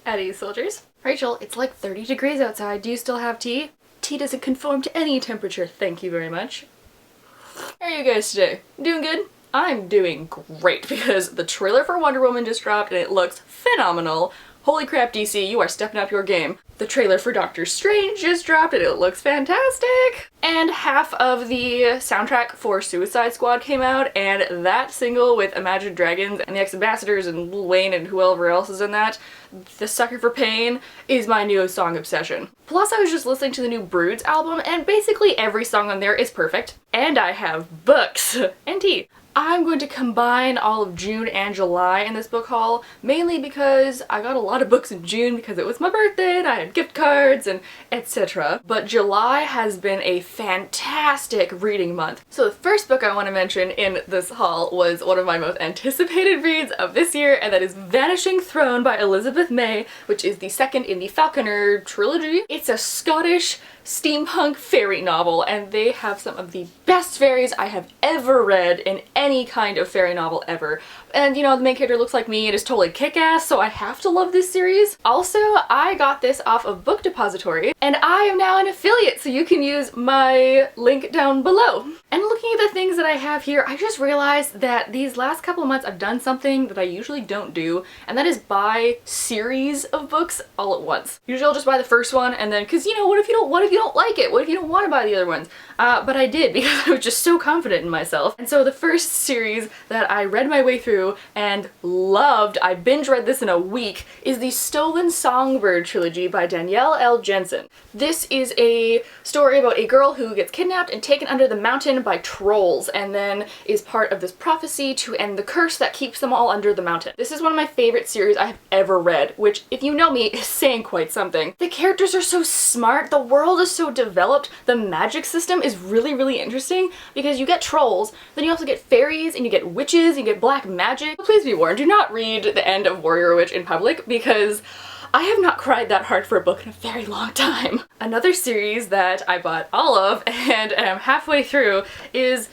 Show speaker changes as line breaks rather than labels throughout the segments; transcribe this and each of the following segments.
At ease, soldiers. Rachel, it's like 30 degrees outside. Do you still have tea? Tea doesn't conform to any temperature, thank you very much. How are you guys today? Doing good? I'm doing great because the trailer for Wonder Woman just dropped and it looks phenomenal. Holy crap, DC, you are stepping up your game. The trailer for Doctor Strange just dropped and it looks fantastic. And half of the soundtrack for Suicide Squad came out, and that single with Imagine Dragons and the Ex-Ambassadors and Lil Wayne and whoever else is in that, The Sucker for Pain, is my new song obsession. Plus I was just listening to the new Broods album and basically every song on there is perfect. And I have books and tea. I'm going to combine all of June and July in this book haul, mainly because I got a lot of books in June because it was my birthday and I had gift cards and etc. But July has been a fantastic reading month. So the first book I want to mention in this haul was one of my most anticipated reads of this year, and that is Vanishing Throne by Elizabeth May, which is the second in the Falconer trilogy. It's a Scottish steampunk fairy novel, and they have some of the best fairies I have ever read in any kind of fairy novel ever. And you know, the main character looks like me and is totally kick-ass, so I have to love this series. Also, I got this off of Book Depository, and I am now an affiliate, so you can use my link down below. And looking at the things that I have here, I just realized that these last couple of months I've done something that I usually don't do, and that is buy series of books all at once. Usually I'll just buy the first one, and then, cause you know, what if you don't like it? What if you don't want to buy the other ones? But I did because I was just so confident in myself. And so the first series that I read my way through and loved, I binge read this in a week, is the Stolen Songbird trilogy by Danielle L. Jensen. This is a story about a girl who gets kidnapped and taken under the mountain by trolls, and then is part of this prophecy to end the curse that keeps them all under the mountain. This is one of my favorite series I have ever read, which, if you know me, is saying quite something. The characters are so smart, the world is so developed, the magic system is really, really interesting because you get trolls, then you also get fairies, and you get witches, and you get black magic. But please be warned, do not read the end of Warrior Witch in public because I have not cried that hard for a book in a very long time. Another series that I bought all of and am halfway through is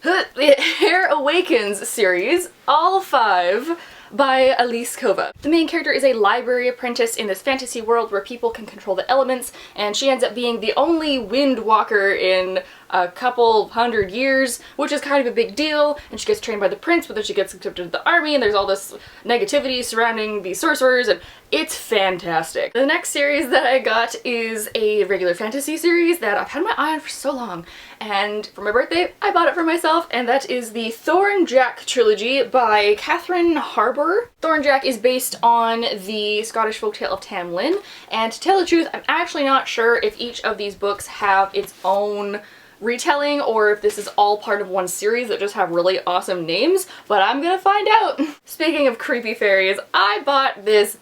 the Hair Awakens series, all 5, by Elise Kova. The main character is a library apprentice in this fantasy world where people can control the elements, and she ends up being the only wind walker in a couple hundred years, which is kind of a big deal, and she gets trained by the prince, but then she gets accepted to the army, and there's all this negativity surrounding the sorcerers, and it's fantastic. The next series that I got is a regular fantasy series that I've had my eye on for so long, and for my birthday I bought it for myself, and that is the Thornjack trilogy by Catherine Harbour. Thornjack is based on the Scottish folktale of Tam Lin, and to tell the truth, I'm actually not sure if each of these books have its own retelling or if this is all part of one series that just have really awesome names, but I'm gonna find out. Speaking of creepy fairies, I bought this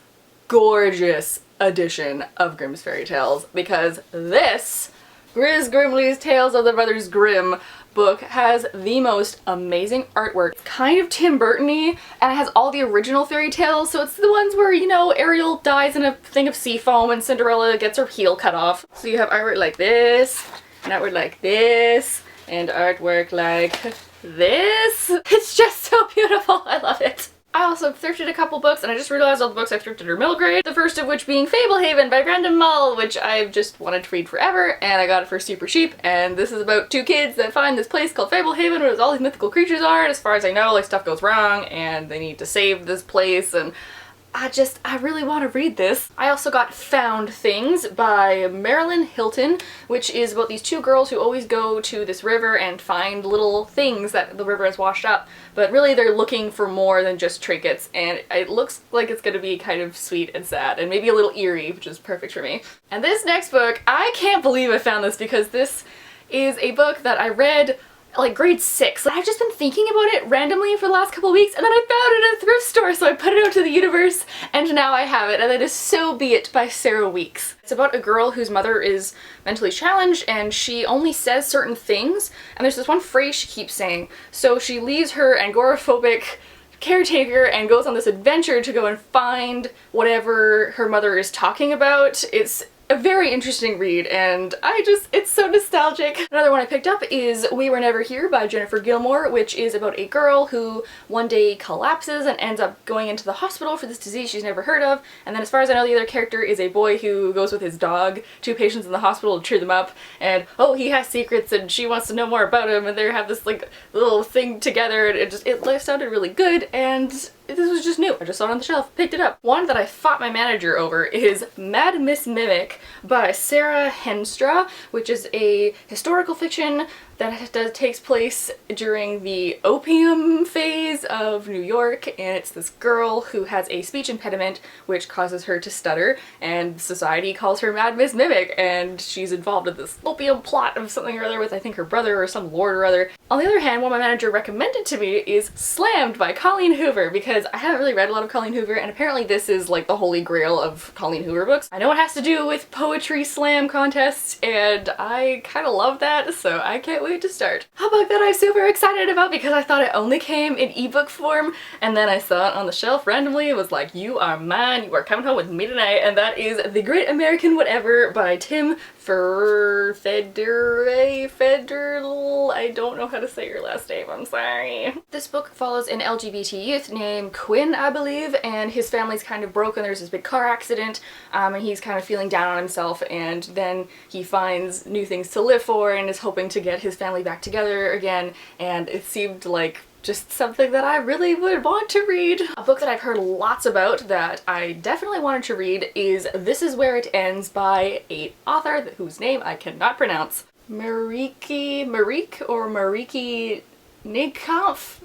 gorgeous edition of Grimm's Fairy Tales because this Grizz Grimley's Tales of the Brothers Grimm book has the most amazing artwork. It's kind of Tim Burton-y, and it has all the original fairy tales, so it's the ones where, you know, Ariel dies in a thing of sea foam and Cinderella gets her heel cut off. So you have artwork like this, and artwork like this, and artwork like this. It's just so beautiful, I love it. I also thrifted a couple books, and I just realized all the books I thrifted are middle grade. The first of which being Fablehaven by Brandon Mull, which I've just wanted to read forever, and I got it for super cheap. And this is about 2 kids that find this place called Fablehaven where all these mythical creatures are, and as far as I know, like, stuff goes wrong, and they need to save this place, and I really want to read this. I also got Found Things by Marilyn Hilton, which is about these 2 girls who always go to this river and find little things that the river has washed up, but really they're looking for more than just trinkets, and it looks like it's gonna be kind of sweet and sad, and maybe a little eerie, which is perfect for me. And this next book, I can't believe I found this because this is a book that I read like grade 6. I've just been thinking about it randomly for the last couple of weeks, and then I found it at a thrift store, so I put it out to the universe, and now I have it, and that is So Be It by Sarah Weeks. It's about a girl whose mother is mentally challenged, and she only says certain things, and there's this one phrase she keeps saying, so she leaves her agoraphobic caretaker and goes on this adventure to go and find whatever her mother is talking about. It's a very interesting read, and it's so nostalgic. Another one I picked up is We Were Never Here by Jennifer Gilmore, which is about a girl who one day collapses and ends up going into the hospital for this disease she's never heard of, and then as far as I know the other character is a boy who goes with his dog to patients in the hospital to cheer them up, and oh, he has secrets and she wants to know more about him, and they have this like little thing together, and it sounded really good, and this was just new. I just saw it on the shelf, picked it up. One that I fought my manager over is Mad Miss Mimic by Sarah Henstra, which is a historical fiction that takes place during the opium phase of New York, and it's this girl who has a speech impediment which causes her to stutter, and society calls her Mad Miss Mimic, and she's involved in this opium plot of something or other with I think her brother or some lord or other. On the other hand, what my manager recommended to me is Slammed by Colleen Hoover, because I haven't really read a lot of Colleen Hoover, and apparently this is like the holy grail of Colleen Hoover books. I know it has to do with poetry slam contests, and I kind of love that, so I can't wait to start. A book that I'm super excited about because I thought it only came in ebook form, and then I saw it on the shelf randomly. It was like, you are mine, you are coming home with me tonight, and that is The Great American Whatever by Tim Federle. I don't know how to say your last name, I'm sorry. This book follows an LGBT youth named Quinn, I believe, and his family's kind of broken. There's this big car accident, and he's kind of feeling down on himself, and then he finds new things to live for and is hoping to get his family back together again, and it seemed like just something that I really would want to read. A book that I've heard lots about that I definitely wanted to read is This Is Where It Ends by an author whose name I cannot pronounce. Mariki Nigkampf?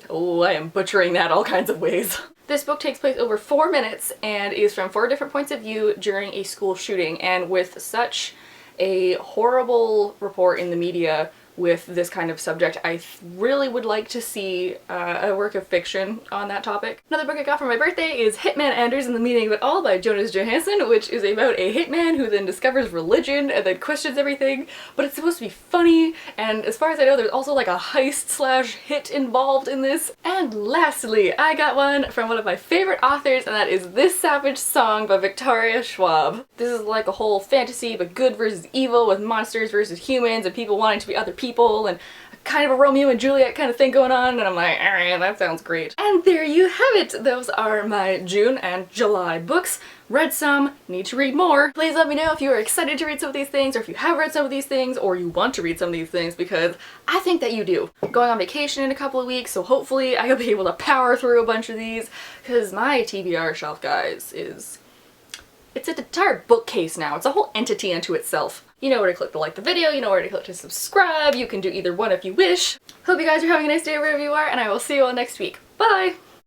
Oh, I am butchering that all kinds of ways. This book takes place over 4 minutes and is from 4 different points of view during a school shooting, and with such a horrible report in the media with this kind of subject, I really would like to see a work of fiction on that topic. Another book I got for my birthday is Hitman Anders and the Meaning of It All by Jonas Johansson, which is about a hitman who then discovers religion and then questions everything, but it's supposed to be funny, and as far as I know there's also like a heist slash hit involved in this. And lastly, I got one from one of my favorite authors, and that is This Savage Song by Victoria Schwab. This is like a whole fantasy but good versus evil with monsters versus humans and people wanting to be other people and kind of a Romeo and Juliet kind of thing going on, and I'm like, alright, that sounds great. And there you have it! Those are my June and July books. Read some, need to read more. Please let me know if you are excited to read some of these things, or if you have read some of these things, or you want to read some of these things, because I think that you do. I'm going on vacation in a couple of weeks, so hopefully I'll be able to power through a bunch of these, because my TBR shelf, guys, it's an entire bookcase now. It's a whole entity unto itself. You know where to click to like the video, you know where to click to subscribe, you can do either one if you wish. Hope you guys are having a nice day wherever you are, and I will see you all next week. Bye!